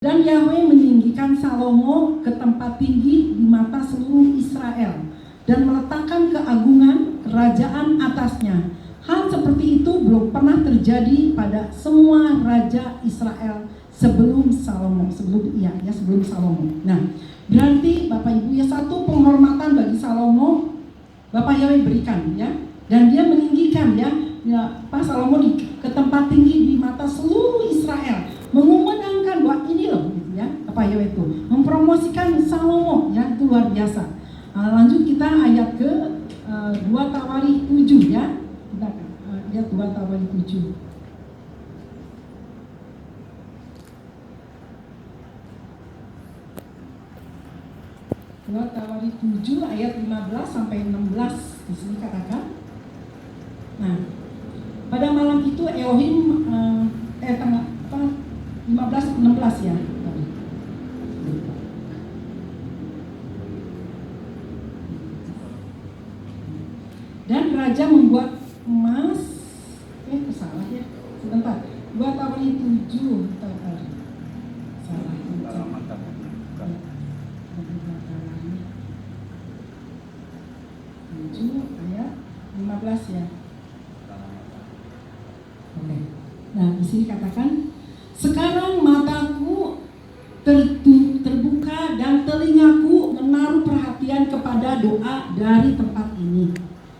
Dan Yahweh meninggikan Salomo ke tempat tinggi di mata seluruh Israel dan meletakkan keagungan kerajaan atasnya. Hal seperti itu belum pernah terjadi pada semua raja Israel sebelum Salomo. Sebelum Salomo. Nah, berarti Bapak Ibu ya, satu penghormatan bagi Salomo Bapak Yahweh berikan ya, dan dia meninggikan ya Salomo ke tempat tinggi di mata seluruh Israel, mengumandangkan bahwa ini loh gitu ya, Bapak Yahweh itu mempromosikan Salomo ya, itu luar biasa. Lanjut kita ayat ke 2 Tawarikh 7 ya, kita lihat 2 Tawarikh 7. 2 Tawarikh 7 ayat 15 sampai 16 di sini katakan. Nah, pada malam itu Elohim 15-16 ya. Dan raja membuat emas, salah ya. Sebentar. 2 Tawarikh 7 salah. 7 ayat 15 ya. Oke. Nah, di sini katakan, sekarang mataku terbuka dan telingaku menaruh perhatian kepada doa dari tempat ini.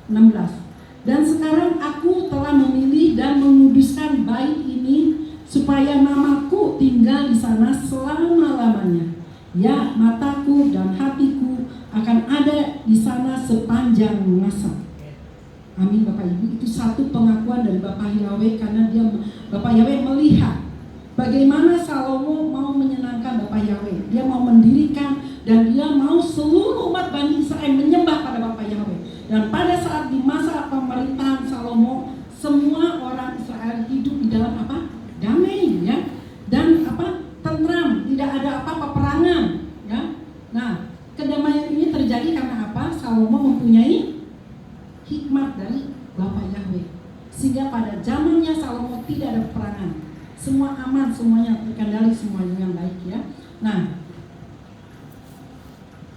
16. Dan sekarang aku telah memilih dan menguduskan bait ini supaya namaku tinggal di sana selama-lamanya. Ya, mataku dan hatiku akan ada di sana sepanjang masa. Amin Bapak Ibu. Itu satu pengakuan dari Bapak Yahweh, karena Bapak Yahweh melihat bagaimana Salomo mau menyenangkan Bapak Yahweh. Dia mau mendirikan dan dia mau seluruh umat Bani Israel menyembah pada Bapak Yahweh. Dan pada saat di masa pemerintahan Salomo, semua orang Israel hidup di dalam apa? Damai ya. Dan tentram, tidak ada peperangan ya. Nah, kedamaian ini terjadi karena apa? Salomo mempunyai hikmat dari Bapak Yahweh, sehingga pada zamannya Salomo tidak ada peperangan, semua aman, semuanya terkendali, semuanya dengan baik ya. Nah,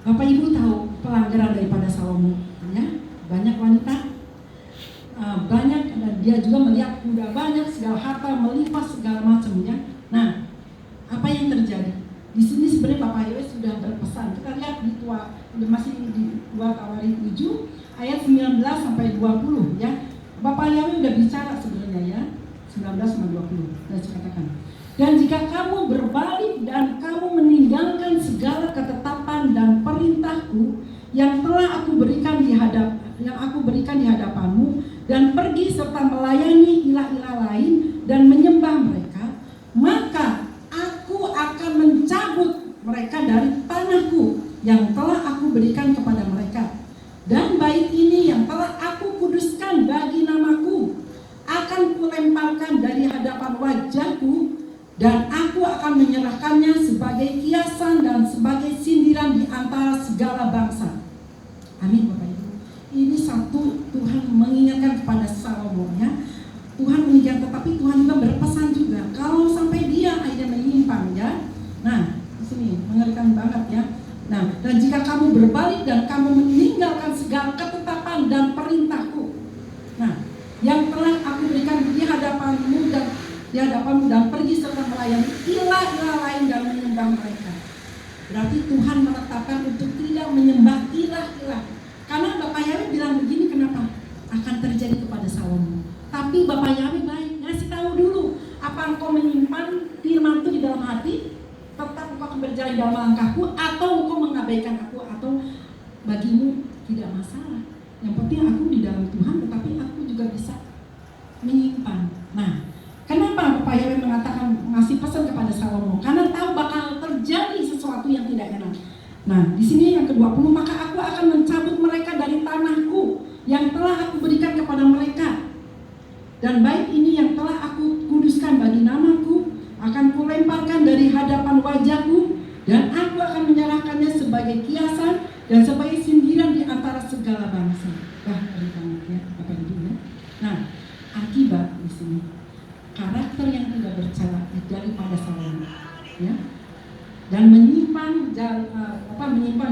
Bapak Ibu tahu pelanggaran daripada Salomo ya, banyak wanita, banyak, dia juga melihat kuda banyak, segala harta melimpah segala macam ya. Nah, apa yang terjadi? Di sini sebenarnya Bapak Yahweh sudah berpesan. Kita lihat masih di 2 Tawarikh 7 ayat 19 sampai 20 ya. Bapak Yahweh sudah bicara sebenarnya ya. 19 sampai 20. Dan dikatakan, dan jika kamu berbalik dan kamu meninggalkan segala ketetapan dan perintahku yang telah aku berikan di hadapanmu dan pergi serta melayani ilah-ilah lain dan menyembah mereka, maka aku akan mencabut mereka dari tanahku yang telah aku berikan kepada mereka, dan bait ini yang telah aku kuduskan bagi namaku akan kulemparkan dari hadapan wajahku, dan aku akan menyerahkannya sebagai kiasan dan sebagai sindiran di antara segala bangsa. Amin Bapak Ibu. Ini satu, Tuhan mengingatkan kepada Salomo ya. Tuhan mengingatkan, tetapi Tuhan juga berpesan juga, kalau sampai dia akhirnya menyimpang ya. Nah, di sini mengerikan banget ya. Nah, dan jika kamu berbalik dan kamu meninggalkan segala ketetapan dan perintahku, nah, yang telah aku berikan di hadapanmu dan pergi serta melayani ilah-ilah lain dan menyembah mereka. Berarti Tuhan menetapkan untuk tidak menyembah ilah-ilah. Karena Bapak Yahweh bilang begini, kenapa? Akan terjadi kepada Salomo. Tapi Bapak Yahweh baik, ngasih tahu dulu, apa engkau menyimpan firman itu di dalam hati, tetap engkau berjalan dalam langkahku, atau engkau mengabaikan aku, atau bagimu tidak masalah. Yang penting aku di dalam Tuhan, tetapi aku juga bisa menyimpan. Nah, kenapa Bapak Yahweh mengatakan ngasih pesan kepada Salomo? Karena tahu bakal terjadi sesuatu yang tidak enak. Nah, di sini yang ke-20, maka aku akan mencabut mereka dari tanahku yang telah aku berikan kepada mereka, dan bait ini yang telah aku kuduskan bagi namaku akan kulemparkan dari hadapan wajahku, dan aku akan menyerahkannya sebagai kiasan dan sebagai sindiran di antara segala bangsa. Dari banget ya, Bapak Ibu ya. Nah, akibat di sini karakter yang tidak bercela daripada Salomo ya. dan menyimpang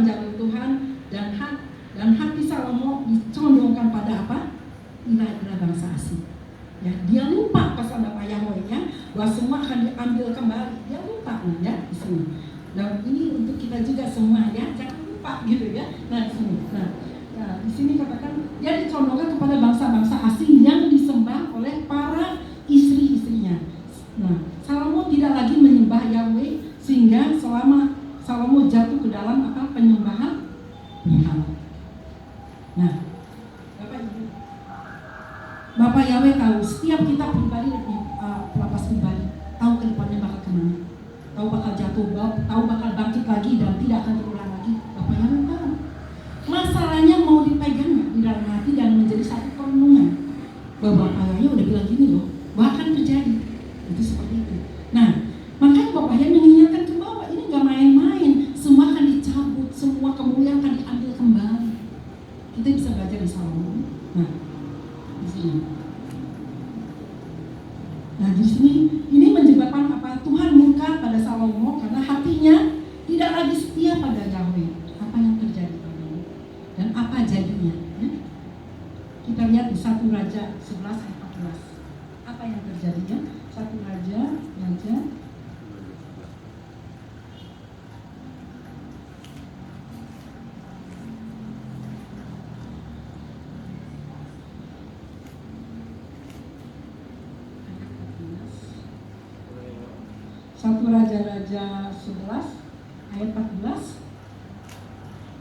jalur Tuhan, dan hati Salomo dicondongkan pada apa? Ilah-ilah bangsa asing. Ya, dia lupa pesan Bapak Yahweh ya, bahwa semua akan diambil kembali. Dia lupa ya di sini. Dan ini untuk kita juga semua ya, jangan lupa gitu ya. Nah di sini, di sini katakan dia dicondongkan kepada bangsa-bangsa asing yang disembah oleh para istri-istrinya. Nah, Salomo tidak lagi menyembah Yahweh, sehingga selama Salomo jatuh ke dalam apa? Penyembahan berhala. Nah, Bapak Yahweh tahu setiap kita pribadi, pelapas pribadi, tahu ke depannya bakal kemana, tahu bakal jatuh, tahu bakal bangkit lagi dan tidak akan terulang lagi. Bapak Yahweh tahu. Masalahnya mau dipegang di dalam hati dan menjadi satu perenungan. Bahwa Bapak Yahweh udah bilang gini loh, bahkan terjadi. Itu seperti itu. Nah, makanya Bapak Yahweh mengingatkan ke bawah, ini gak main-main. Semua akan dicabut, semua kemuliaan akan diambil kembali. Kita bisa belajar di Salomo. Nah, di sini. Nah, di sini ini menyebabkan apa? Tuhan murka pada Salomo karena hatinya tidak lagi setia pada Yahweh. Apa yang terjadi padanya? Dan apa jadinya? Ya? Kita lihat di 1 Raja 11 ayat 14. Apa yang terjadinya? 1 Raja 1 Raja-Raja 11 ayat 14.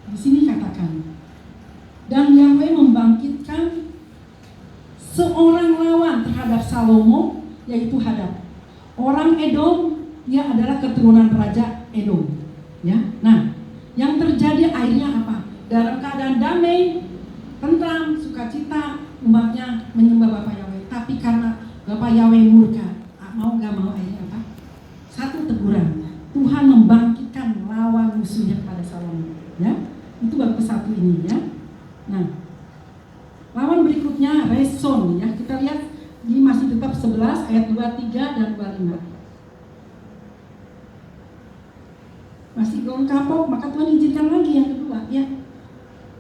Di sini katakan, dan Yahweh membangkitkan seorang lawan terhadap Salomo, yaitu Hadad, orang Edom. Dia adalah keturunan Raja Edom. Ya, nah, yang terjadi akhirnya apa? Dalam keadaan damai, tentram, sukacita, umatnya menyembah Bapak Yahweh. Tapi karena Bapak Yahweh murka, mau gak mau akhirnya apa? Satu teguran, Tuhan membangkitkan lawan musuhnya pada Salomo. Ya, itu bab ke-1 ini ya. Nah, lawan berikutnya Rezon ya. Kita lihat ini masih tetap 11 ayat 23 dan 25. Masih belum kapok, maka Tuhan izinkan lagi yang kedua ya.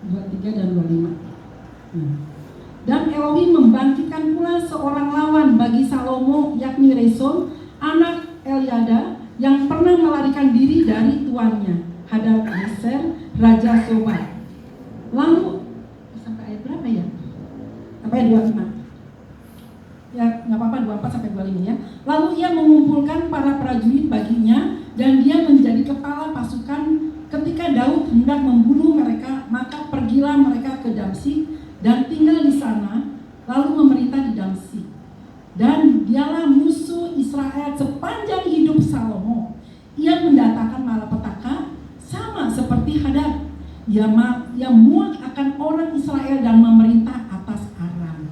23 dan 25. Dan Elohim membangkitkan pula seorang lawan bagi Salomo, yakni Rezon, anak Eliada, yang pernah melarikan diri dari tuannya, Hadadezer, Raja Soba. Lalu sampai ayat berapa ya? Sampai ayat 25. Ya, nggak apa-apa 24 sampai 25 ya. Lalu ia mengumpulkan para prajurit baginya dan dia menjadi kepala pasukan. Ketika Daud hendak membunuh mereka, maka pergilah mereka ke Damsyik dan tinggal di sana, lalu memerintah di Damsyik. Dan dialah musuh Israel sepanjang hidup Salomo. Ia mendatangkan malapetaka sama seperti Hadad. Ia muak akan orang Israel dan memerintah atas Aram.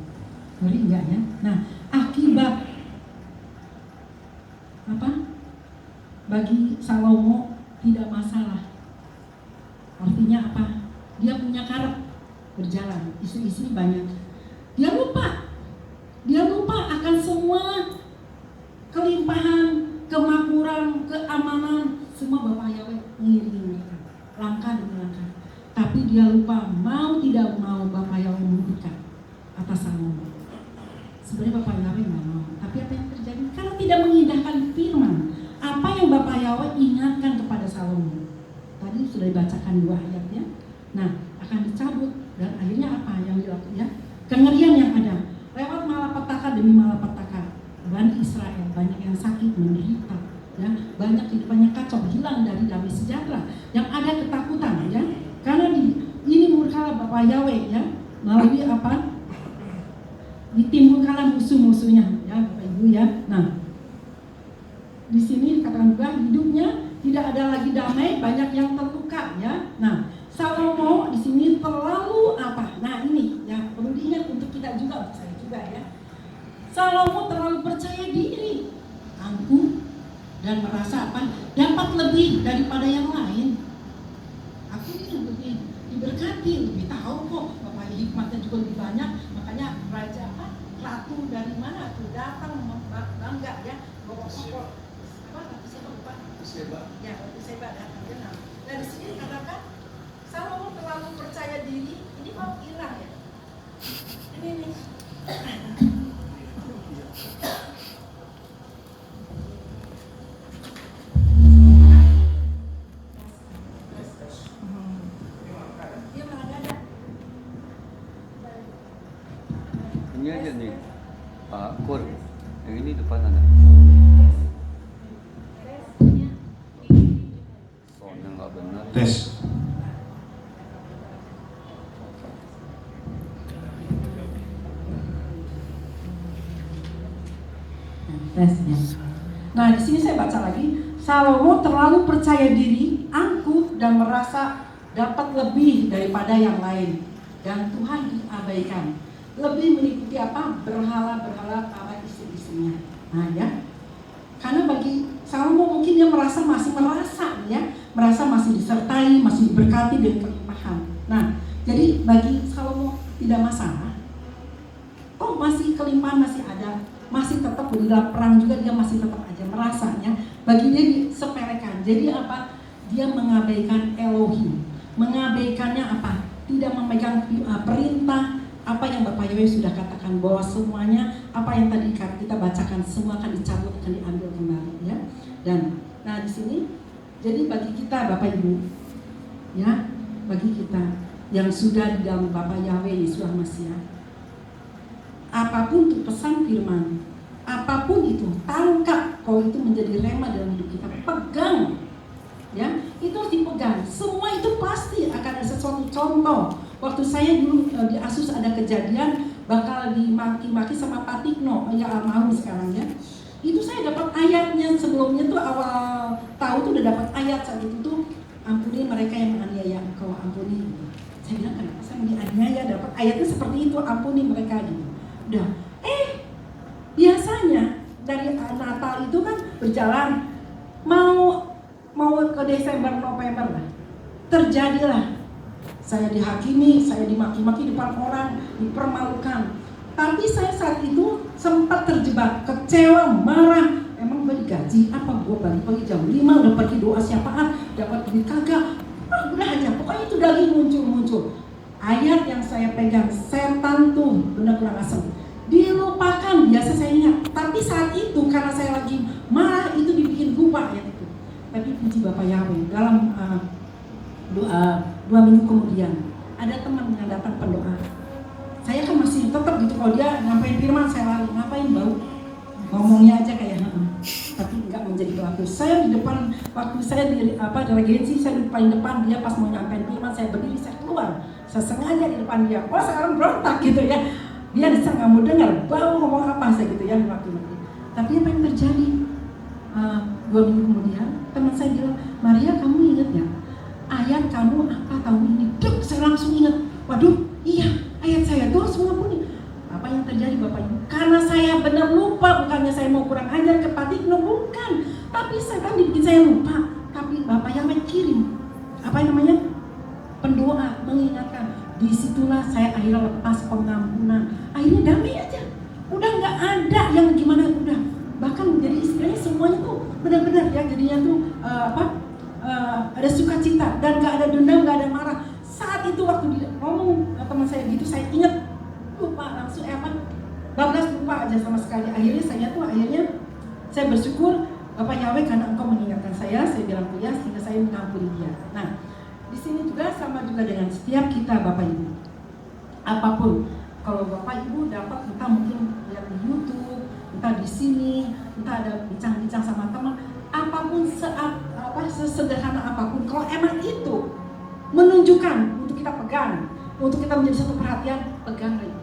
Ngeri enggak ya? Nah, akibat apa? Bagi Salomo tidak masalah. Artinya apa? Dia punya karep berjalan, istri-istri banyak. Dia lupa akan semua kelimpahan, kemakmuran, keamanan, semua Bapak Yahweh mengiringi mereka, langkah demi langkah. Tapi dia lupa, mau tidak mau Bapak Yahweh memberikan atas Salomo. Sebenarnya Bapak Yahweh nggak mau, tapi apa yang terjadi? Karena tidak mengindahkan firman, apa yang Bapak Yahweh ingatkan kepada Salomo. Tadi sudah dibacakan 2 ayatnya. Nah, akan dicabut dan akhirnya apa yang dilakukan ya? Kengerian yang ada. Lewat malapetaka demi malapetaka, Bani Israel banyak yang sakit, menderita, ya, banyak kehidupannya kacau, hilang dari damai sejahtera, yang ada ketakutan, ya, karena ini murka Bapak Yahweh, ya, melalui apa? Ditimbulkanlah musuh-musuhnya, ya, Bapak Ibu, ya. Nah, di sini dikatakan juga hidupnya tidak ada lagi damai, banyak yang terluka, ya. Nah, Salomo di sini terlalu apa? Nah, ini yang perlu diingat untuk kita juga, saya juga ya. Salomo terlalu percaya diri, angkuh, dan merasa apa? Dapat lebih daripada yang lain. Aku ini lebih diberkati, lebih tahu kok, Bapak hikmatnya juga lebih banyak. Makanya raja apa? Ratu dari mana tuh datang bangga ya, bawa apa? Siapa Bapak? Ya, waktu saya datang kenal. Nah di sini katakan Salomo terlalu percaya diri, ini mau hilang ya. Ini nih. Ini aja nih, Pak Kur. Yang ini depan ada. Soalnya nggak benar. Tes. Tesnya. Nah di sini saya baca lagi, Salomo terlalu percaya diri, angkuh dan merasa dapat lebih daripada yang lain, dan Tuhan diabaikan. Lebih mengikuti apa? Berhala-berhala para istri-istrinya. Nah ya, karena bagi Salomo mungkin dia merasa masih disertai, masih diberkati dengan kelimpahan. Nah, jadi bagi Salomo tidak masalah. Oh masih kelimpahan masih ada, masih tetap di dalam perang juga dia masih tetap aja merasanya. Bagi dia disepelekan. Jadi apa? Dia mengabaikan Elohim. Mengabaikannya apa? Tidak memegang perintah. Apa yang Bapak Yoyo sudah katakan bahwa semuanya apa yang tadi kita bacakan semua akan dicabut, akan diambil kembali ya. Dan nah di sini jadi bagi kita Bapak Ibu ya, bagi kita yang sudah di dalam Bapak Yahweh Yesus Masih, apapun itu pesan firman, apapun itu tangkap kalau itu menjadi rema dalam hidup kita, pegang ya, itu harus dipegang. Semua itu pasti akan ada sesuatu contoh. Waktu saya dulu di Asus ada kejadian bakal dimaki-maki sama Pak Tikno, ya almarhum sekarang ya. Itu saya dapat ayatnya sebelumnya tuh awal tahu tuh udah dapat ayat saat itu tuh, ampuni mereka yang menganiaya engkau, ampuni. Saya bilang kenapa saya dianiaya, dapat ayatnya seperti itu, ampuni mereka gitu. Udah, biasanya dari Natal itu kan berjalan mau ke Desember November lah, terjadilah saya dihakimi, saya dimaki-maki depan orang, dipermalukan. Tapi saya saat itu sempat terjebak, kecewa, marah. Emang gue digaji apa? Gue balik pagi jam 5 udah pergi doa siapaan, dapat duit kagak. Udah aja, pokoknya itu lagi muncul. Ayat yang saya pegang, setan tuh benar kurang asem. Dilupakan, biasa saya ingat. Tapi saat itu karena saya lagi marah itu dibikin lupa ayat itu. Tapi puji Bapak Yahweh dalam 2 minggu kemudian ada teman yang datang pendoa. Saya kan masih tetap gitu, kalau dia ngapain firman saya lari, ngapain bau, ngomongnya aja kayak tapi enggak menjadi pelaku. Saya di depan, waktu saya di delegacy, saya di paling depan, dia pas mau nyampein firman saya berdiri, saya keluar, saya sengaja di depan dia. Oh sekarang berontak gitu ya, dia nggak mau dengar bau ngomong apa saya gitu ya waktu itu. Tapi apa yang terjadi? 2 minggu kemudian teman saya bilang, Maria kamu ingat ya ayat kamu apa tahun ini? Duk, saya langsung ingat. Waduh, iya ayat saya tuh harus mengampuni. Apa yang terjadi Bapak Ibu? Karena saya benar lupa, bukannya saya mau kurang ajar ke Pak Tikno, bukan. Tapi saya kan dibikin saya lupa. Tapi Bapak yang kirim apa namanya? Pendoa, mengingatkan. Disitulah saya akhirnya lepas pengampunan. Akhirnya damai aja. Udah nggak ada yang gimana, udah. Bahkan jadi istilahnya semuanya tuh benar-benar ya jadinya tuh ada sukacita dan gak ada dendam, gak ada marah. Saat itu waktu dia ngomong teman saya gitu, saya ingat lupa langsung bablas lupa aja sama sekali. Akhirnya saya bersyukur Bapak Yahweh karena engkau mengingatkan saya bilang ya sehingga saya mengampuni dia. Nah di sini juga sama juga dengan setiap kita Bapak Ibu. Apapun kalau Bapak Ibu dapat entah mungkin lihat di YouTube, entah di sini, entah ada bincang-bincang sama teman, apapun sesederhana apapun, kalau emang itu menunjukkan untuk kita pegang, untuk kita menjadi satu perhatian, pegang lagi.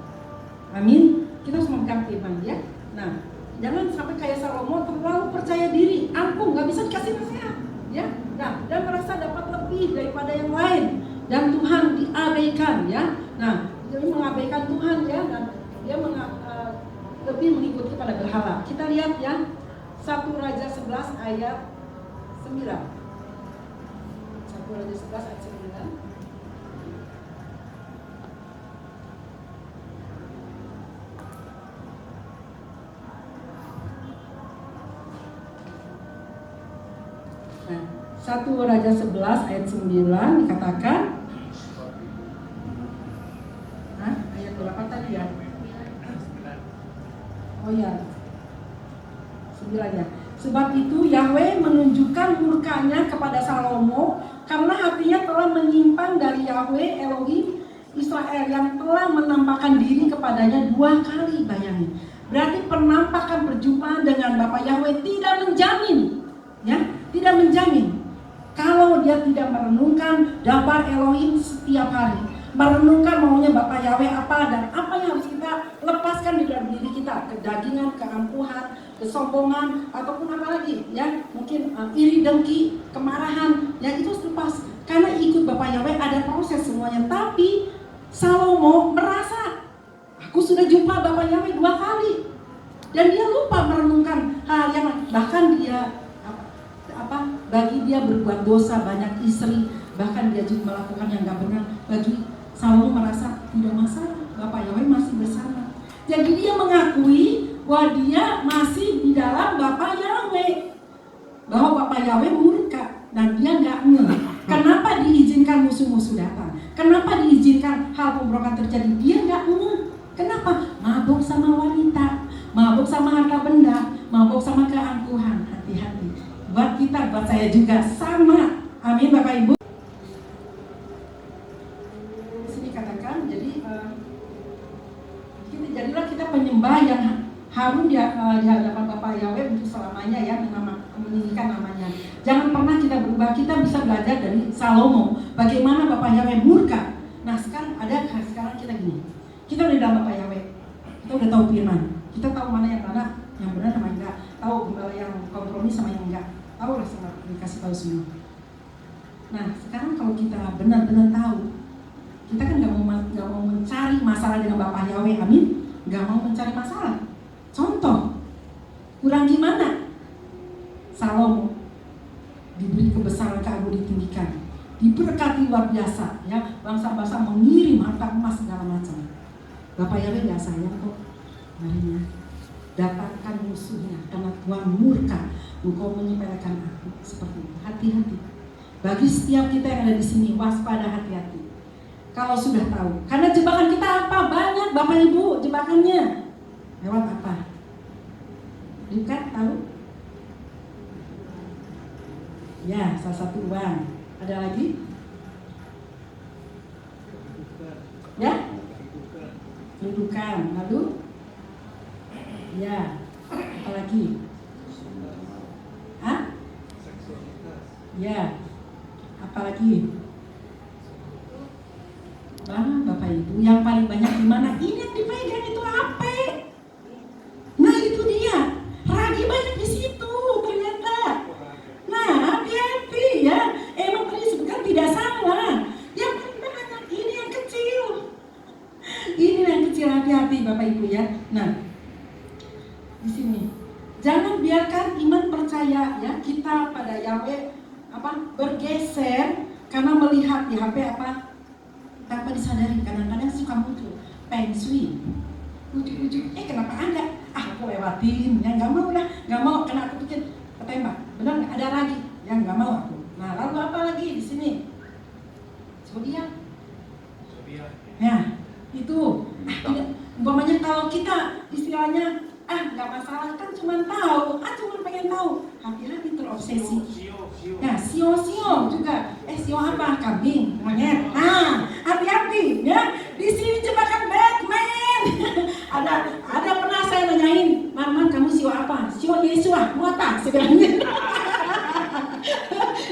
Amin. Kita harus memegang firman ya. Nah, jangan sampai kayak Salomo terlalu percaya diri, angkuh, nggak bisa dikasih nasihat, ya. Nah, dan merasa dapat lebih daripada yang lain, dan Tuhan diabaikan, ya. Nah, jadi mengabaikan Tuhan ya, dan dia lebih mengikuti pada berhala. Kita lihat ya, 1 Raja 11 ayat 9. 1 Raja 11 ayat 9. Nah, 1 Raja 11 ayat 9 dikatakan, ayat berapa tadi ya? Oh ya, 9 ya. Sebab itu Yahweh menunjukkan murkanya kepada Salomo karena hatinya telah menyimpang dari Yahweh Elohim Israel yang telah menampakkan diri kepadanya 2 kali. Bayangin, berarti penampakan perjumpaan dengan Bapak Yahweh tidak menjamin, ya, tidak menjamin kalau dia tidak merenungkan dabar Elohim setiap hari, merenungkan maunya Bapak Yahweh apa dan apa yang harus kita lepaskan di dalam diri kita, kedagingan, keangkuhan, kesombongan, ataupun apa lagi, ya, mungkin iri dengki, kemarahan, ya itu harus lepas. Karena ikut Bapak Yahweh ada proses semuanya. Tapi Salomo merasa, aku sudah jumpa Bapak Yahweh 2 kali, dan dia lupa merenungkan hal yang bahkan dia bagi dia berbuat dosa, banyak istri, bahkan dia juga melakukan yang gak benar. Bagi Salomo merasa tidak masalah, Bapak Yahweh masih bersama. Jadi dia mengakui bahwa dia masih di dalam Bapak Yahweh, bahwa Bapak Yahweh murka dan dia gak ngeh. Kenapa diizinkan musuh-musuh datang? Kenapa diizinkan hal pemberontakan terjadi? Dia gak ngeh. Kenapa? Mabuk sama wanita, mabuk sama harta benda, mabuk sama keangkuhan. Hati-hati. Buat kita, buat saya juga sama. Amin Bapak Ibu. Di sini katakan, jadilah kita penyembah yang harum di hadapan Bapak Yahweh untuk selamanya, ya, meninggikan namanya. Jangan pernah kita berubah. Kita bisa belajar dari Salomo bagaimana Bapak Yahweh murka. Nah sekarang kita gini, kita udah dalam Bapak Yahweh, kita udah tahu firman, kita tahu mana yang benar sama yang enggak, tahu gembala yang kompromi sama yang enggak, tahu lah, semua dikasih tahu semua. Nah sekarang kalau kita benar-benar tahu, kita kan nggak mau mencari masalah dengan Bapak Yahweh, amin, nggak mau mencari masalah. Contoh, kurang gimana? Salomo diberi kebesaran, keagungan, ditinggikan, diberkati luar biasa, ya, bangsa-bangsa mengirim harta emas segala macam. Bapak Yahweh nggak sayang kok. Marinya dapatkan musuhnya karena Tuhan murka, engkau menyepelekan aku. Seperti itu. Hati-hati. Bagi setiap kita yang ada di sini, waspada, hati-hati. Kalau sudah tahu, karena jebakan kita apa? Banyak Bapak Ibu jebakannya. Lewat apa? Bukan tahu? Ya, salah satu uang. Ada lagi? Ya? Kedudukan. Lalu? Ya. Apa lagi? Hah? Ya. Apa lagi? Bapak Ibu, yang paling banyak di mana? Ini yang dipegang itu apa? Nah itu dia, ragi banyak di situ ternyata. Nah hati-hati ya, emang tadi sebutkan tidak salah. Yang paling banyak ini yang kecil. Ini yang kecil, hati-hati Bapak Ibu ya. Nah di sini, jangan biarkan iman percaya ya kita pada Yahweh bergeser karena melihat di HP tanpa disadari. Kadang-kadang suka muncul feng shui, ujuk-ujuk, kenapa ada? Aku lewatin, ya nggak mau lah, nggak mau, karena aku pikir ketembak, benar nggak ada lagi, ya nggak mau aku. Nah lalu apa lagi di sini? Zodiak. Ya itu, tidak. Umpamanya kalau kita istilahnya nggak masalah, kan cuma tahu, cuma pengen tahu. Hati-hati terobsesi. Nah, sio juga. Sio apa? Kambing, monyet. Nah, hati-hati ya. Di sini jebakan Batman. ada pernah saya nanyain, "Man, kamu sio apa?" "Sio Yesua, muata." Saya bilang gitu.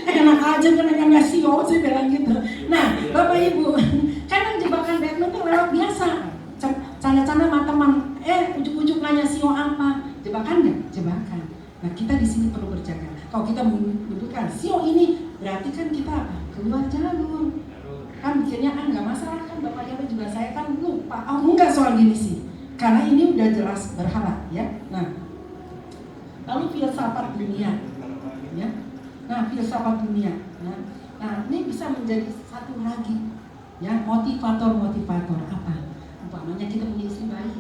Enak aja kan nanya sio, saya bilang gitu. Nah, Bapak Ibu, kadang jebakan Batman itu lewat biasa. Canda-canda sama teman, ujuk-ujuk nanya sio apa? Jebakan nggak? Jebakan. Nah, kita di sini perlu berjaga. Kalau kita menyebutkan sio ini, berarti kan kita keluar jalur. Kan mikirnya nggak masalah kan, Bapak Yahweh juga saya kan lupa. Enggak soal gini sih. Karena ini udah jelas berhala ya. Nah, lalu filsafat dunia, ya. Nah, filsafat dunia. Nah, ini bisa menjadi satu lagi, ya, motivator apa? Umpamanya kita punya istri baik,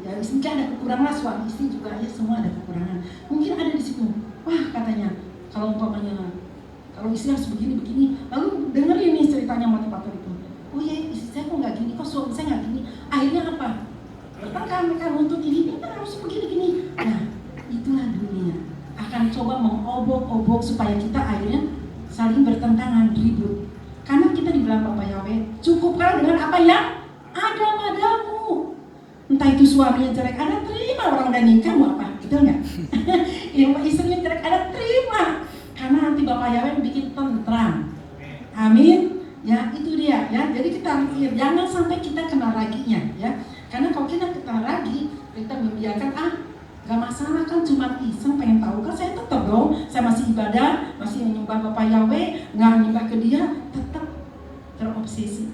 ya, istri kan ada kekurangan, suami istri juga ya semua ada kekurangan. Mungkin ada di situ. Wah katanya kalau kalau istri harus begini. Lalu dengerin nih ceritanya motivator itu. Oh ya, istri saya kok nggak gini, kok suami saya nggak gini. Akhirnya apa? Bertengkar mereka untuk ini harus begini. Nah, itulah dunia akan coba mengobok-obok supaya kita akhirnya saling bertentangan, ribut. Karena kita dibilang Bapak Yahweh, cukupkan dengan apa yang ada padamu. Entah itu suaminya jelek, Anda terima, orang udah nikah mau apa, betul nggak? Istrinya jelek, Anda terima. Karena nanti Bapak Yahweh bikin tentram. Amin. Ya, itu dia ya. Jadi kita jangan sampai kita kena raginya ya. Karena kalau kita kena ragi, kita membiarkan gak masalah kan, cuma iseng pengen tahu kan, saya tetap dong, saya masih ibadah, masih menyembah Bapak Yahweh, nggak menyembah ke dia, tetap terobsesi.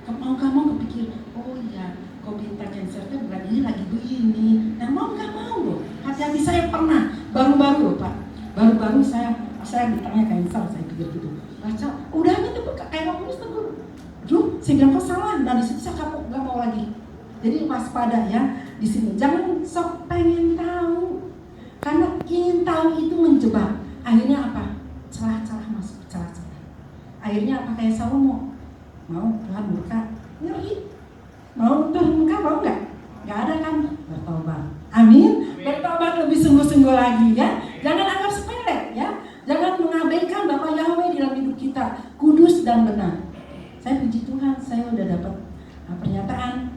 Mau gak mau kepikir, oh iya, kok bintang Cancer itu bulan ini lagi begini. Nah mau gak mau loh, hati-hati saya pernah, baru-baru loh Pak, baru-baru saya bintangnya Cancer, saya pikir gitu. Baca, udah gitu kayak ngomong tegur. Duh, saya bilang kok salah, dan disitu saya kapok, gak mau lagi. Jadi waspada ya di sini. Jangan sok pengen tahu, karena ingin tahu itu menjebak. Akhirnya apa? Celah-celah masuk, celah-celah. Akhirnya apa kayak Salomo? Mau Tuhan murka? Ngeri. Mau Tuhan murka? Mau nggak? Nggak ada kan? Bertobat. Amin. Bertobat lebih sungguh-sungguh lagi ya. Jangan anggap sepele ya. Jangan mengabaikan Bapak Yahweh di dalam hidup kita. Kudus dan benar. Saya puji Tuhan, saya udah dapat pernyataan.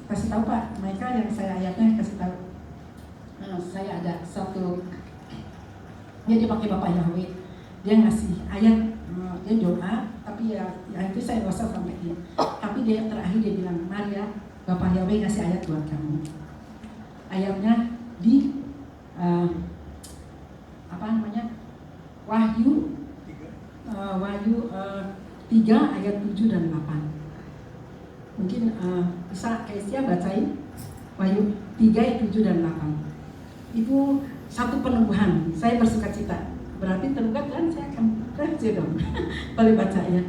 Kasih tahu Pak, mereka yang saya ayatnya kasih tahu. Saya ada satu, dia pakai Bapak Yahweh, dia ngasih ayat, dia doa, tapi ya itu saya nggak usah sampaikan. Tapi dia terakhir dia bilang, Maria, Bapak Yahweh kasih ayat buat kamu. Ayatnya di Wahyu 3 ayat 7 dan 8. Mungkin bisa Kesia bacain Wahyu 3 ayat 7 dan 8. Itu satu peneguhan. Saya bersuka cita. Berarti tergugat kan saya akan kerja dong. Boleh baca ya.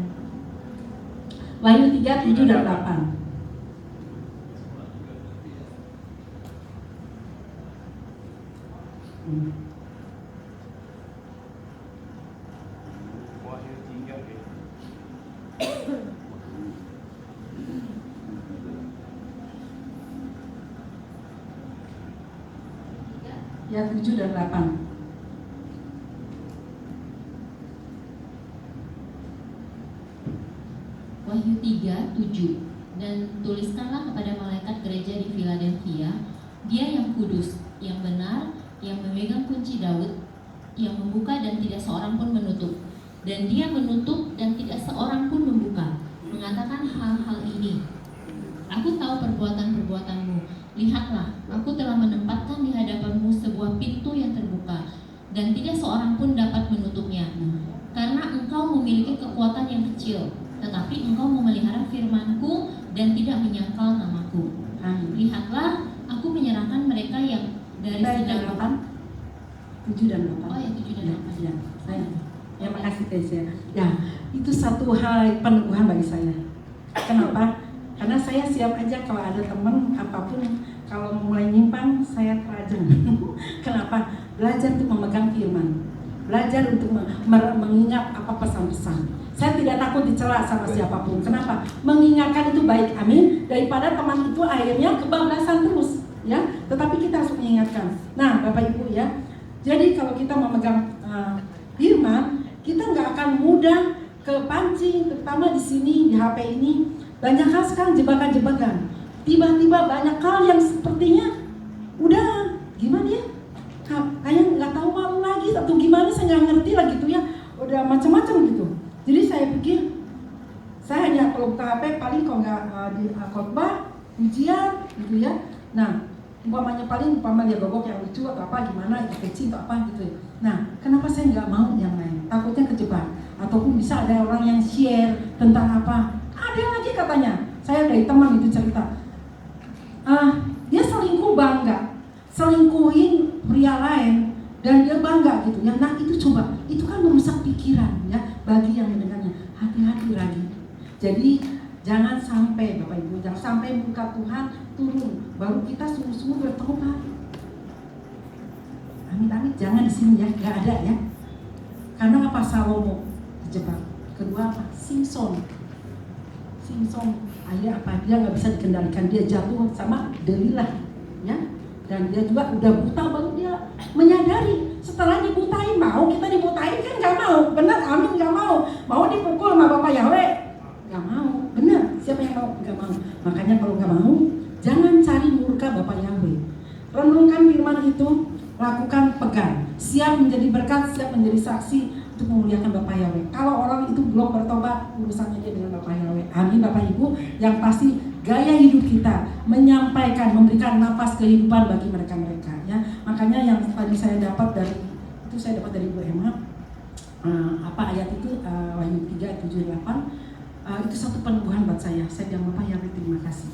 Wahyu 3 7 dan 8. Ya 7 dan 8. Wahyu 3, 7. Dan tuliskanlah kepada malaikat gereja di Philadelphia, dia yang kudus, yang benar, yang memegang kunci Daud, yang membuka dan tidak seorang pun menutup, dan dia menutup dan tidak seorang pun membuka, mengatakan hal-hal ini. Aku tahu perbuatan-perbuatanmu. Lihatlah, aku telah menempatkan di hadapanmu sebuah pintu yang terbuka, dan tidak seorang pun dapat menutupnya. Karena engkau memiliki kekuatan yang kecil, tetapi engkau memelihara firman-Ku dan tidak menyangkal nama-Ku. Lihatlah, aku menyerahkan mereka yang dari segala 7 dan 8. Oh ya, 7 dan 8. Ya, makasih Kesia. Ya, itu satu hal peneguhan bagi saya. Kenapa? Karena saya siap aja kalau ada teman apapun, kalau mulai nyimpang saya terajang. Kenapa? Belajar untuk memegang firman, belajar untuk mengingat apa pesan-pesan. Saya tidak takut dicela sama siapapun. Kenapa? Mengingatkan itu baik, amin. Daripada teman itu akhirnya kebablasan terus, ya. Tetapi kita harus mengingatkan. Nah, Bapak Ibu ya. Jadi kalau kita memegang firman, kita nggak akan mudah kepancing, terutama di sini di HP ini. Banyak hal sekarang jebakan-jebakan. Tiba-tiba banyak hal yang sepertinya udah gimana ya? Kayak nggak tahu malu lagi atau gimana, saya nggak ngerti lah gitu ya. Udah macam-macam gitu. Jadi saya pikir saya hanya kalau buka HP paling kalau nggak di khotbah, ujian gitu ya. Nah, umpamanya dia gogok yang lucu atau apa gimana, itu kecil atau apa gitu ya. Nah, kenapa saya nggak mau yang lain? Takutnya kejebak. Ataupun bisa ada orang yang share tentang apa. Ada lagi katanya, saya dari teman itu cerita, dia selingkuh bangga, selingkuhin pria lain dan dia bangga gitu ya. Nah itu coba, itu kan merusak pikiran ya bagi yang mendengarnya. Hati-hati lagi. Jadi jangan sampai Bapak Ibu, jangan sampai muka Tuhan turun baru kita sungguh-sungguh bertobat. Amit-amit jangan di sini ya, nggak ada ya. Karena apa? Salomo terjebak. Kedua apa? Simpson akhirnya apa? Dia nggak bisa dikendalikan, dia jatuh sama Delilah, ya. Dan dia juga udah buta, baru dia menyadari. Setelah dibutain, mau kita dibutain kan nggak mau, benar? Amin, nggak mau. Mau dipukul sama Bapak Yahweh? Nggak mau, benar? Siapa yang mau? Nggak mau. Makanya kalau nggak mau, jangan cari murka Bapak Yahweh. Renungkan firman itu, lakukan, pegang. Siap menjadi berkat, siap menjadi saksi untuk memuliakan Bapak Yahweh. Kalau orang itu belum bertobat, urusannya dia dengan Bapak Yahweh. Amin, Bapak Ibu. Yang pasti gaya hidup kita menyampaikan, memberikan nafas kehidupan bagi mereka-mereka, ya. Makanya yang tadi saya dapat dari itu, saya dapat dari Bu Emma, ayat itu, Wahyu 3, 7, 8, itu satu peneguhan buat saya. Saya bilang, Bapak Yahweh, terima kasih.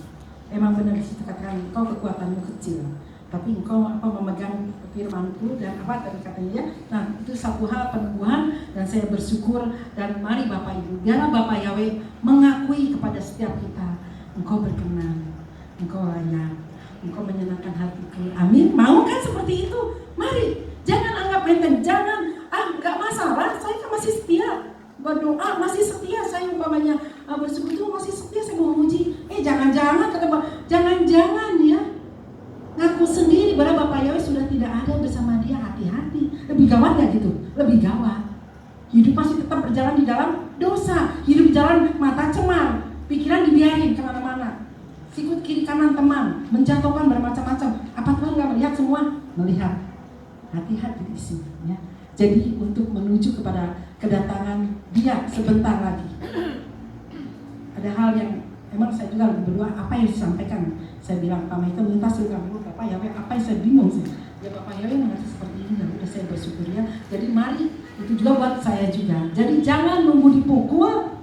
Emang benar di situ katakan, engkau kekuatanmu kecil, tapi engkau memegang firman-Ku dan tadi katanya, ya. Nah, itu satu hal peneguhan, dan saya bersyukur. Dan mari Bapak Ibu, biarlah Bapak Yahweh mengakui kepada setiap kita, engkau berkenan, engkau layak, engkau menyenangkan hatiku. Amin. Mau kan seperti itu? Mari, jangan anggap enteng, jangan nggak masalah, saya kan masih setia berdoa, masih setia saya umpamanya bersekutu, masih setia saya mau memuji. Jangan-jangan kata Bapak, jangan-jangan ya ngaku sendiri bahwa Bapak Yahweh sudah tidak ada bersama dia. Hati-hati, lebih gawat ya gitu, lebih gawat. Hidup masih tetap berjalan di dalam dosa, hidup di jalan mata cemar, pikiran dibiarin kemana-mana, sikut kiri kanan teman, menjatuhkan bermacam-macam. Apa Tuhan nggak melihat semua? Melihat. Hati-hati di sini, ya. Jadi untuk menuju kepada kedatangan Dia sebentar lagi, ada hal yang emang saya juga lagi berdoa, apa yang disampaikan. Saya bilang, Pak Michael minta surga dulu, Bapak Yahweh, apa yang saya bingung sih? Ya Bapak Yahweh mengerti seperti ini, dan udah saya bersyukur, ya. Jadi mari, itu juga buat saya juga. Jadi jangan nunggu dipukul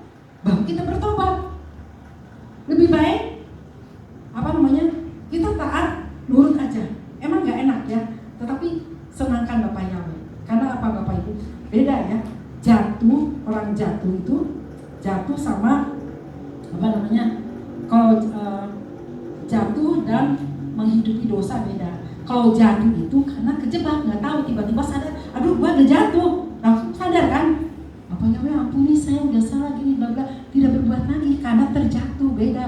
baru kita bertobat. Lebih baik kita taat, nurut aja. Emang nggak enak ya, tetapi senangkan Bapak Yahweh. Karena apa Bapak Ibu? Beda ya. Orang jatuh itu jatuh sama kalau jatuh dan menghidupi dosa beda. Kalau jatuh itu karena kejebak, nggak tahu, tiba-tiba sadar, aduh gua udah jatuh, langsung sadar kan? Bapak Yahweh ampuni saya, udah salah gini bla bla, tidak berbuat lagi karena terjatuh, beda.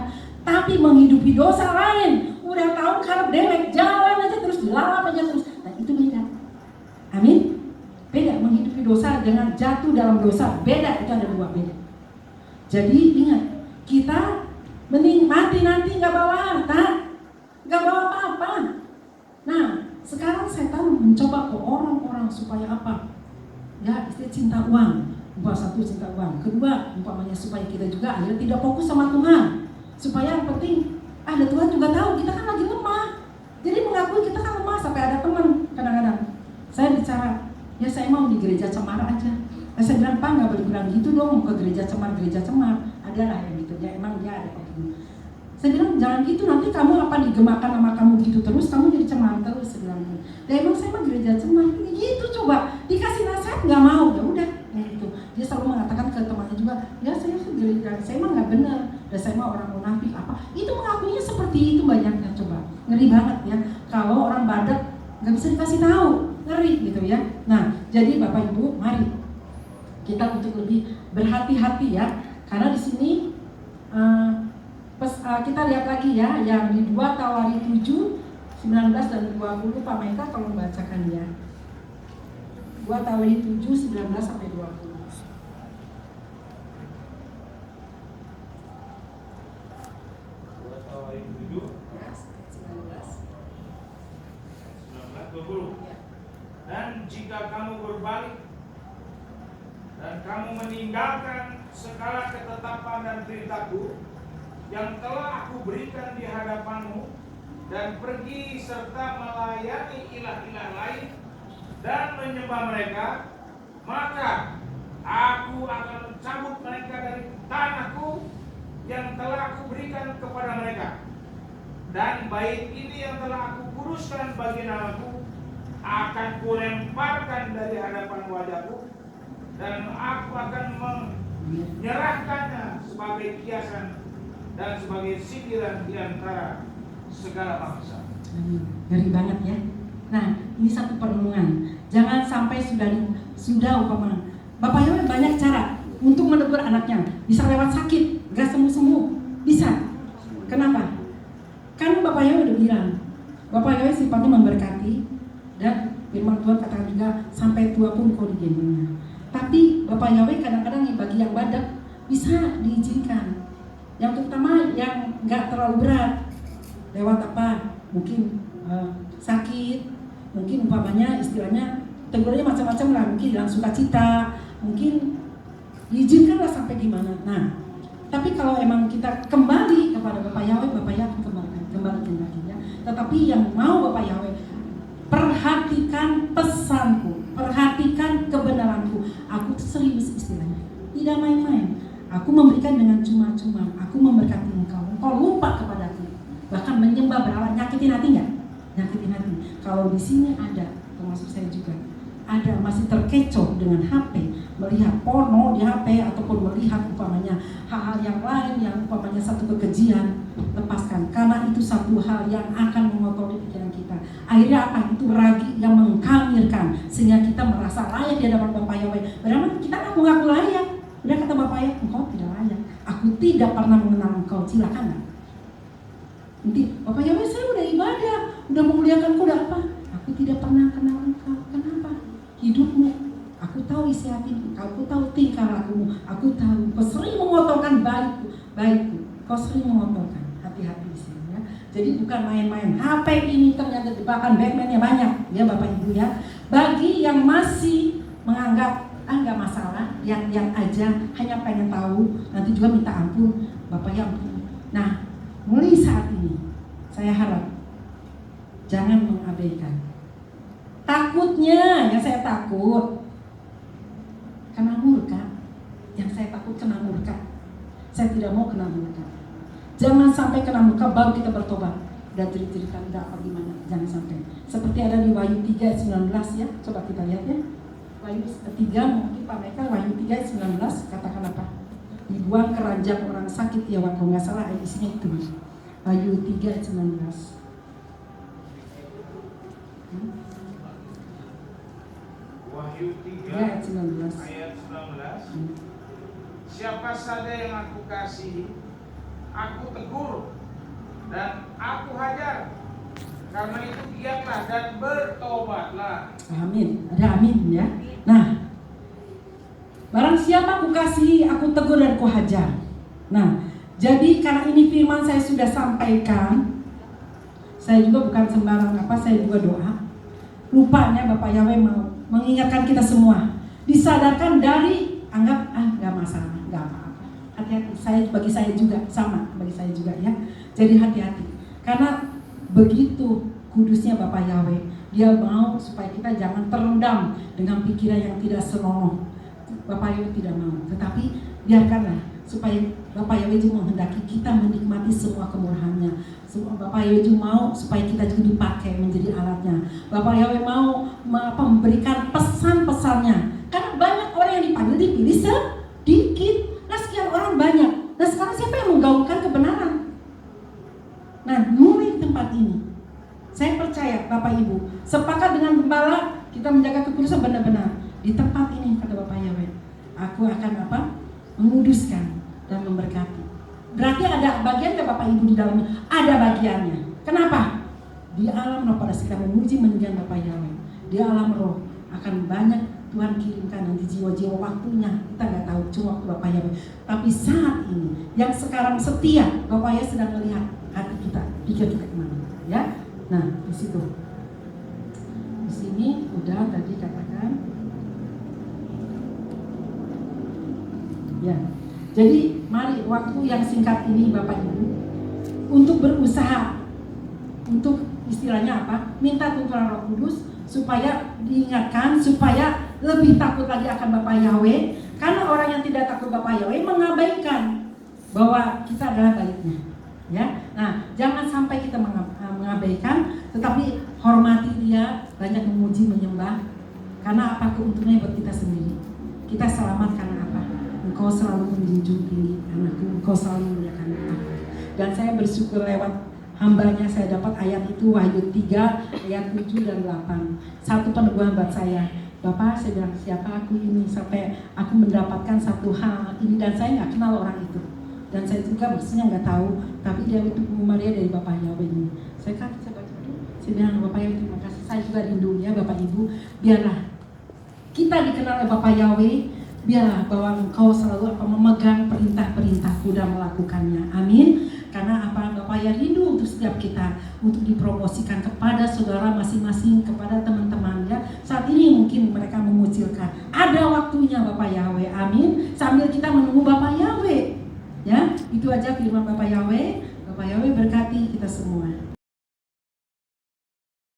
Tapi menghidupi dosa lain, udah tahu karena dewek, jalan aja terus, lalap aja terus, nah itu beda. Amin. Beda, menghidupi dosa dengan jatuh dalam dosa, beda, itu ada dua, beda. Jadi ingat, kita mending mati nanti nggak bawa harta, nggak bawa apa-apa. Nah, sekarang setan mencoba ke orang-orang supaya apa? Ya, istilah cinta uang. Satu, cinta uang. Kedua, umpamanya supaya kita juga akhirnya tidak fokus sama Tuhan. Supaya yang penting, ada Tuhan juga tahu kita kan lagi lemah. Jadi mengakui kita kan lemah. Sampai ada teman kadang-kadang saya bicara, ya saya mau di gereja Cemara aja. Saya bilang, Pak nggak boleh bilang gitu dong, ke gereja Cemar. Ada lah yang gitu, ya emang dia ada begini. Saya bilang, jangan gitu, nanti kamu apa digemakan sama kamu gitu terus, kamu jadi cemar terus. Saya bilang, ya emang saya mah gereja Cemar. Gitu coba, dikasih nasihat nggak mau, ya udah. Gitu. Dia selalu mengatakan ke temannya juga, ya saya gereja, saya mah nggak benar, dan saya mah orang munafik apa. Itu mengakuinya seperti itu banyaknya, coba. Ngeri banget ya, kalau orang badak nggak bisa dikasih tahu, ngeri gitu ya. Nah, jadi Bapak Ibu, mari kita untuk lebih berhati-hati ya, karena di sini kita lihat lagi ya, yang di 2 Tawari 7, 19 dan 20, Pak Maika tolong bacakan ya. 2 Tawari 7, 19 sampai 20. 2 Tawari 7, 19, 20. Dan jika kamu berbalik dan kamu meninggalkan segala ketetapan dan perintahku yang telah aku berikan di hadapanmu, dan pergi serta melayani ilah-ilah lain dan menyembah mereka, maka aku akan mencabut mereka dari tanahku yang telah aku berikan kepada mereka, dan bait ini yang telah aku kuduskan bagi namaku akan kulemparkan dari hadapan wajahku, dan aku akan menyerahkannya sebagai kiasan dan sebagai sindiran di antara segala bangsa. Ngeri banget ya. Nah, ini satu perenungan. Jangan sampai sudah Bapak Yahweh banyak cara untuk menegur anaknya. Bisa lewat sakit, gak sembuh-sembuh, bisa. Kenapa? Kan Bapak Yahweh udah bilang, Bapak Yahweh sifatnya memberkati, dan firman Tuhan katakan juga sampai tua pun kau digendongnya. Tapi Bapak Yahweh kadang-kadang bagi yang badak bisa diizinkan. Yang terutama yang gak terlalu berat, lewat apa? Mungkin sakit, mungkin umpamanya istilahnya tegurnya macam-macam lah, mungkin dalam sukacita, mungkin diizinkanlah sampai gimana. Nah, tapi kalau emang kita kembali kepada Bapak Yahweh, Bapak Yahweh akan kembalikan lagi ya. Tetapi yang mau Bapak Yahweh, perhatikan pesanku, perhatikan kebenaranku. Aku serius istilahnya, tidak main-main. Aku memberikan dengan cuma-cuma, aku memberkati engkau lupa kepadaku, bahkan menyembah berhala. Nyakitin hati nggak? Nyakitin hati. Kalau di sini ada, termasuk saya juga, ada masih terkecoh dengan HP, melihat porno di HP ataupun melihat umpamanya hal-hal yang lain yang umpamanya satu kekejian, lepaskan, karena itu satu hal yang akan mengotori pikiran kita. Akhirnya apa? Itu ragi yang mengkamirkan sehingga kita merasa layak di hadapan Bapak Yahweh. Padahal kita nggak mengaku layak. Udah kata Bapak Yahweh, engkau tidak layak. Aku tidak pernah mengenal engkau. Silakan nggak? Nanti Bapak Yahweh, saya udah ibadah, udah memuliakan kau, udah apa? Aku tidak pernah kenal engkau. Kenapa? Hidupmu, aku tahu isi hatimu, aku tahu tingkah lakumu, aku tahu kau sering mengotorkan baikku, kau sering mengotorkan. Hati-hati di sini ya. Jadi bukan main-main. HP ini ternyata jebakan Batman-nya banyak ya Bapak Ibu ya. Bagi yang masih menganggap nggak masalah, yang aja, hanya pengen tahu, nanti juga minta ampun, Bapak ya ampun. Nah, mulai saat ini saya harap jangan mengabaikan. Takutnya, yang saya takut kena murka. Yang saya takut kena murka. Saya tidak mau kena murka. Jangan sampai kena murka baru kita bertobat dan cerita tidak apa gimana. Jangan sampai. Seperti ada di Wahyu 3:19 ya. Coba kita lihat ya. Wahyu 3, mungkin Pak Michael, Wahyu 3:19 katakan apa? Dibuang keranjang orang sakit ya, kalau nggak salah isinya itu. Wahyu 3:19. Wahyu 3 ayat 19. Siapa saja yang aku kasihi, aku tegur dan aku hajar. Karena itu giatlah dan bertobatlah. Amin. Ada amin ya. Nah, barang siapa aku kasihi, aku tegur dan aku hajar. Nah, jadi karena ini firman saya sudah sampaikan, saya juga bukan sembarang saya juga doa. Rupanya Bapak Yahweh mau mengingatkan kita semua, disadarkan dari anggap nggak masalah, nggak apa-apa. Hati-hati, bagi saya juga sama, bagi saya juga ya. Jadi hati-hati, karena begitu kudusnya Bapak Yahweh, Dia mau supaya kita jangan terendam dengan pikiran yang tidak senonoh. Bapak Yahweh tidak mau, tetapi biarkanlah supaya Bapak Yahweh juga menghendaki kita menikmati semua kemurahannya. Bapak Yahweh juga mau supaya kita juga dipakai menjadi alatnya. Bapak Yahweh mau memberikan pesan-pesannya. Karena banyak orang yang dipanggil dipilih sedikit. Nah sekian orang banyak. Nah sekarang siapa yang menggaungkan kebenaran? Nah mulai tempat ini, saya percaya Bapak Ibu sepakat dengan gembala kita menjaga kekudusan benar-benar. Di tempat ini kata Bapak Yahweh, aku akan menguduskan dan memberkati. Berarti ada bagian ke Bapak Ibu di dalamnya? Ada bagiannya. Kenapa? Di alam roh pada kita memuji meninggikan Bapak Yahweh, di alam roh akan banyak Tuhan kirimkan nanti jiwa-jiwa waktunya. Kita nggak tahu cuma waktu Bapak Yahweh. Tapi saat ini yang sekarang setia, Bapak Yahweh sedang melihat hati kita, pikir kita kemana ya. Nah di situ, di sini udah tadi katakan ya. Jadi mari waktu yang singkat ini Bapak Ibu untuk berusaha, untuk istilahnya minta tuntunan Roh Kudus supaya diingatkan, supaya lebih takut lagi akan Bapak Yahweh. Karena orang yang tidak takut Bapak Yahweh mengabaikan bahwa kita adalah baiknya ya. Nah jangan sampai kita mengabaikan, tetapi hormati Dia, banyak memuji, menyembah. Karena apa keuntungannya buat kita sendiri? Kita selamat karena apa? Engkau selalu menjunjung tinggi anakku, engkau selalu memuliakan aku. Dan saya bersyukur lewat hambanya saya dapat ayat itu, Wahyu 3 ayat 7 dan 8. Satu peneguhan buat saya, Bapak, saya bilang siapa aku ini sampai aku mendapatkan satu hal ini, dan saya nggak kenal orang itu, dan saya juga mestinya nggak tahu, tapi dia itu Bu Maria dari Bapak Yahweh ini. Saya baca dulu, saya bilang Bapak Yahweh terima kasih, saya juga rindu ya Bapak Ibu, biarlah kita dikenal oleh Bapak Yahweh, biarlah bahwa Engkau selalu memegang perintah-perintahku dan melakukannya. Amin. Karena apa, Bapak ya rindu untuk setiap kita untuk dipromosikan kepada saudara masing-masing, kepada teman-teman ya. Saat ini mungkin mereka mengucilkan, ada waktunya Bapak Yahweh. Amin. Sambil kita menunggu Bapak Yahweh. Ya, itu aja firman Bapak Yahweh. Bapak Yahweh berkati kita semua.